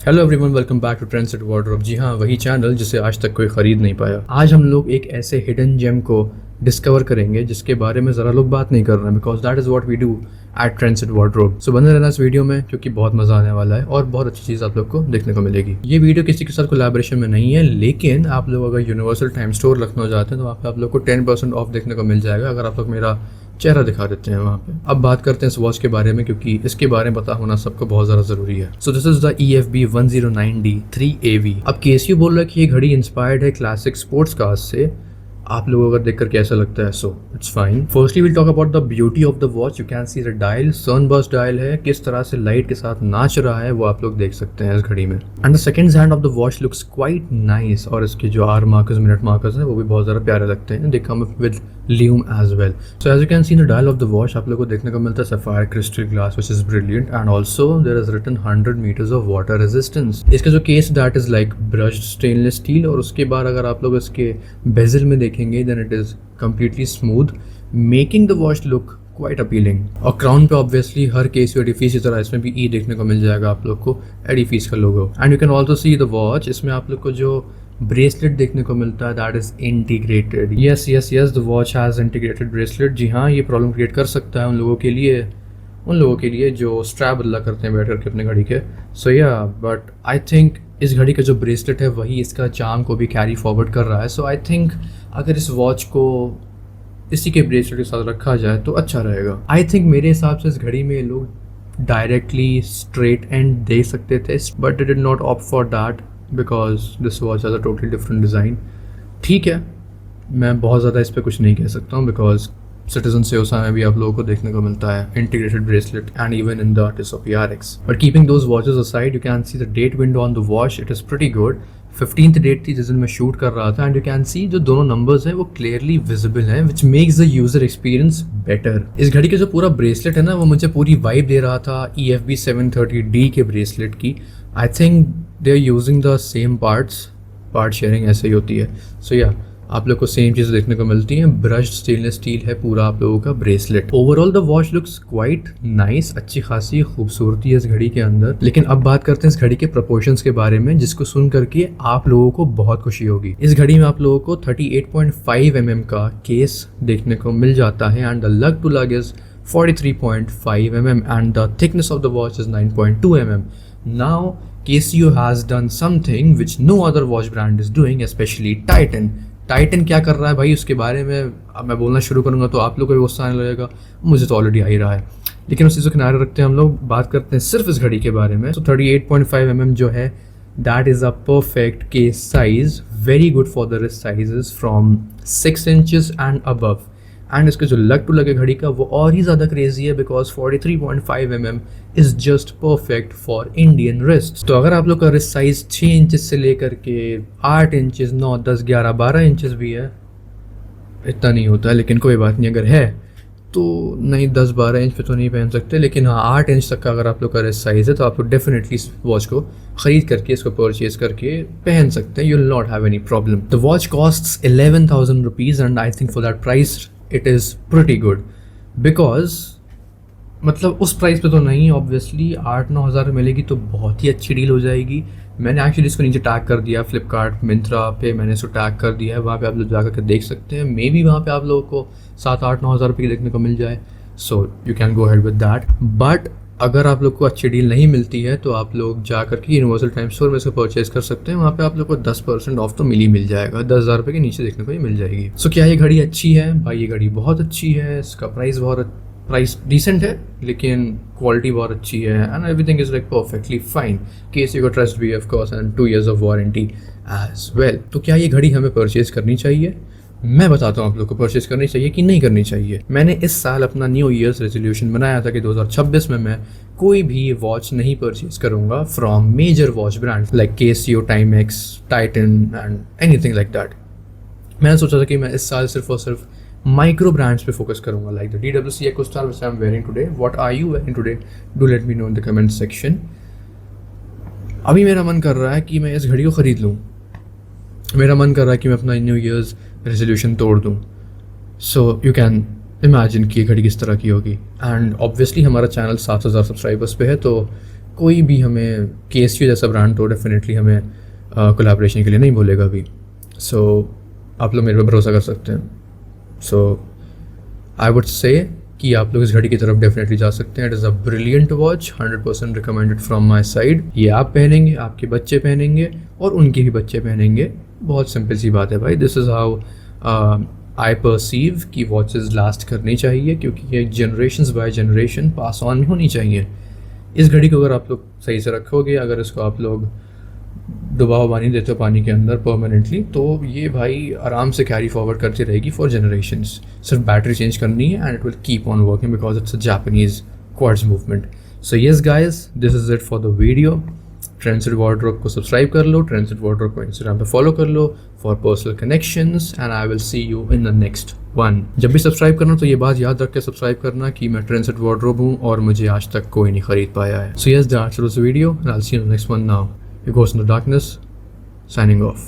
Hello everyone, welcome back to Trendset Wardrobe. जी हाँ, वही चैनल जिसे आज तक कोई ख़रीद नहीं पाया। आज हम लोग एक ऐसे हिडन जेम को डिस्कवर करेंगे जिसके बारे में ज़रा लोग बात नहीं कर रहे हैं, because that is what we do at Trendset Wardrobe. So बने रहना इस वीडियो में, क्योंकि बहुत मज़ा आने वाला है और बहुत अच्छी चीज़ आप लोग को देखने को मिलेगी। ये वीडियो किसी के साथ कोलैबोरेशन में नहीं है, लेकिन आप लोग अगर यूनिवर्सल टाइम स्टोर लखनऊ जाते हैं तो वहाँ पे आप लोग को 10% ऑफ देखने को मिल जाएगा अगर आप लोग मेरा चेहरा दिखा देते हैं वहाँ पे। अब बात करते हैं इस वॉच के बारे में, क्योंकि इसके बारे में पता होना सबको बहुत ज़्यादा ज़रूरी है। So this is the EFB 109D 3AV। अब KSU बोल रहा है कि ये घड़ी इंस्पायर्ड है क्लासिक स्पोर्ट्स कार्स से। आप लोगों को अगर देखकर कैसा लगता है, so it's fine. Firstly will talk about the beauty of the watch. You can see the dial, sunburst dial है, किस तरह से लाइट के साथ नाच रहा है वो आप लोग देख सकते हैं इस घड़ी में। And the second hand of the watch looks quite nice, और इसके जो आर मार्कर्स, मिनट मार्कर्स हैं वो भी बहुत ज़्यादा प्यारे लगते हैं। They come with lume as well. So as you can see in the dial of the watch आप लोगों को देखने को मिलता है sapphire crystal glass, which is brilliant, and also there is written 100 metres of water resistance. इसका जो case that is like brushed stainless steel, और उसके बाद अगर आप लोग इसके बेजल में देखेंगे then it is completely smooth, making the watch look quite appealing। और क्राउन पे ऑब्वियसली हर KSU एडिफीस की तरह इसमें भी E देखने को मिल जाएगा आप लोग को, एडिफीस का logo. And you can also see the watch, इसमें आप लोग को जो ब्रेसलेट देखने को मिलता है that is integrated. Yes yes yes, the watch has integrated bracelet. जी हाँ, ये प्रॉब्लम क्रिएट कर सकता है उन लोगों के लिए जो स्ट्रैप बदला करते हैं बैठ करके अपने घड़ी के। सो या, बट आई थिंक इस घड़ी का जो ब्रेसलेट है वही इसका चार्म को भी कैरी फॉरवर्ड कर रहा है। सो आई थिंक अगर इस वॉच को इसी के ब्रेसलेट के साथ रखा जाए तो अच्छा रहेगा। आई थिंक मेरे हिसाब से इस घड़ी में लोग डायरेक्टली स्ट्रेट एंड दे सकते थे, but they did not opt for that because this watch has a totally different design. ठीक है, मैं बहुत ज़्यादा इस पर कुछ नहीं कह सकता हूँ, बिकॉज सिटीजन सेओसा में भी आप लोगों को देखने को मिलता है integrated bracelet, and even in the Tissot PRX। But keeping those watches aside, you can see the date window on the watch, it is pretty good. 15th date थी जिस दिन मैं शूट कर रहा था, एंड यू कैन सी जो दोनों numbers हैं वो क्लियरली विजिबल हैं, which makes the user experience better. इस घड़ी का जो पूरा ब्रेसलेट है ना, वो मुझे पूरी वाइब दे रहा था EFB 730D के ब्रेसलेट की। I think they are using the same part sharing ऐसे ही होती है। सो या, आप लोग को सेम चीज़ देखने को मिलती है। ब्रश्ड स्टेनलेस स्टील है पूरा आप लोगों का bracelet. Overall the watch looks quite nice, अच्छी खासी खूबसूरती है इस घड़ी के अंदर। लेकिन अब बात करते हैं इस घड़ी के प्रोपोर्शंस के बारे में, जिसको सुन करके आप लोगों को बहुत खुशी होगी। इस घड़ी में आप लोगों को 38.5 mm का केस देखने को मिल जाता है, एंड द लग टू लग is 43.5 mm, and the thickness of the watch is 9.2 mm। Now KSU has done something which no other watch brand is doing, especially Titan। Titan क्या कर रहा है भाई, उसके बारे में अब मैं बोलना शुरू करूंगा तो आप लोग को भी गुस्सा आने लगेगा, मुझे तो ऑलरेडी आ ही रहा है। लेकिन उस चीज़ को किनारे रखते हैं, हम लोग बात करते हैं सिर्फ इस घड़ी के बारे में। तो 38.5 mm जो है that is a perfect case size, very good for the wrist sizes from 6 inches and above. And इसका जो लग टू लगे घड़ी का वो और ही ज़्यादा क्रेजी है, because 43.5 mm is just perfect for Indian wrist. तो अगर आप लोग का रिस्ट साइज 6 इंचेस से लेकर के 8 इंचेस, 9, 10, 11, 12 इंचेस भी है, इतना नहीं होता है लेकिन कोई बात नहीं, अगर है तो नहीं 10-12 इंच पे तो नहीं पहन सकते, लेकिन हाँ 8 इंच तक का अगर आप लोग का रिस्ट साइज़ है तो आप लोग डेफिनेटली इस वॉच को ख़रीद करके, इसको परचेज करके पहन सकते हैं। You will not have any problem. The watch costs 11,000 rupees, and I think for that price it is pretty good, because मतलब उस प्राइस पे तो नहीं, ऑब्वियसली 8-9 हज़ार मिलेगी तो बहुत ही अच्छी डील हो जाएगी। मैंने एक्चुअली इसको नीचे टैग कर दिया, फ्लिपकार्ट मिंत्रा पे मैंने इसको टैग कर दिया है, वहाँ पे आप लोग जा करके देख सकते हैं। मे बी वहाँ पे आप लोगों को 7-8-9 हज़ार रुपये देखने को मिल जाए, so you can go head with that. But अगर आप लोग को अच्छी डील नहीं मिलती है तो आप लोग जा करके यूनिवर्सल टाइम स्टोर में इसको परचेज कर सकते हैं, वहाँ पे आप लोग को 10% ऑफ तो मिल जाएगा, 10,000 रुपये के नीचे देखने को ही मिल जाएगी। सो क्या ये घड़ी अच्छी है भाई? ये घड़ी बहुत अच्छी है, इसका प्राइस डिसेंट है, लेकिन क्वालिटी बहुत अच्छी है, and everything is like perfectly fine. KSU का ट्रस्ट भी of course, and 2 years of warranty as well. तो क्या ये घड़ी हमें परचेज करनी चाहिए? मैं बताता हूँ आप लोग को परचेज करनी चाहिए कि नहीं करनी चाहिए। मैंने इस साल अपना न्यू ईयर्स रेजोल्यूशन बनाया था कि 2026 में मैं कोई भी वॉच नहीं परचेज करूँगा from major watch brands like KSU, Timex, Titan and anything like that. मैंने सोचा था कि मैं इस साल सिर्फ और सिर्फ माइक्रो ब्रांड्स पे फोकस करूँगा, like the DWC EcoStar which I am wearing today। What are you wearing today? Do let me know in the comment section। अभी मेरा मन कर रहा है कि मैं इस घड़ी को ख़रीद लूँ, मेरा मन कर रहा है कि मैं अपना न्यू ईयर्स रेजोल्यूशन तोड़ दूँ। सो यू कैन इमेजिन कि ये घड़ी किस तरह की होगी। एंड ऑब्वियसली हमारा चैनल 7,000 सब्सक्राइबर्स पे है, तो कोई भी हमें KSU जैसा ब्रांड तो डेफिनेटली हमें कोलैबोरेशन के लिए नहीं बोलेगा अभी। सो आप लोग मेरे पे भरोसा कर सकते हैं। सो आई वुड से कि आप लोग इस घड़ी की तरफ डेफिनेटली जा सकते हैं। It is a brilliant watch, 100% recommended from my side. ये आप पहनेंगे, आपके बच्चे पहनेंगे और उनके भी बच्चे पहनेंगे। बहुत सिंपल सी बात है भाई। This is how I perceive कि वॉचेस लास्ट करनी चाहिए, क्योंकि ये generations by generation pass on होनी चाहिए। इस घड़ी को अगर आप लोग सही से रखोगे, अगर इसको आप लोग दबाव पानी देते हो पानी के अंदर परमानेंटली, तो ये भाई आराम से कैरी फॉरवर्ड करती रहेगी फॉर जनरेशन्स। सिर्फ बैटरी चेंज करनी है and it will keep on working because it's a Japanese quartz movement. So yes guys, this is it for the video. Trendset Wardrobe को सब्सक्राइब कर लो, ट्रेंडसेट वार्डरोब को Instagram पे follow कर लो for personal connections, and I will see you in the next one. जब भी subscribe करना तो ये बात याद रख के सब्सक्राइब करना कि मैं ट्रेंडसेट वार्डरोब हूँ और मुझे आज तक कोई नहीं खरीद पाया है। So yes, that's it was the video and I will see you in the next one now. It goes in the darkness, signing off.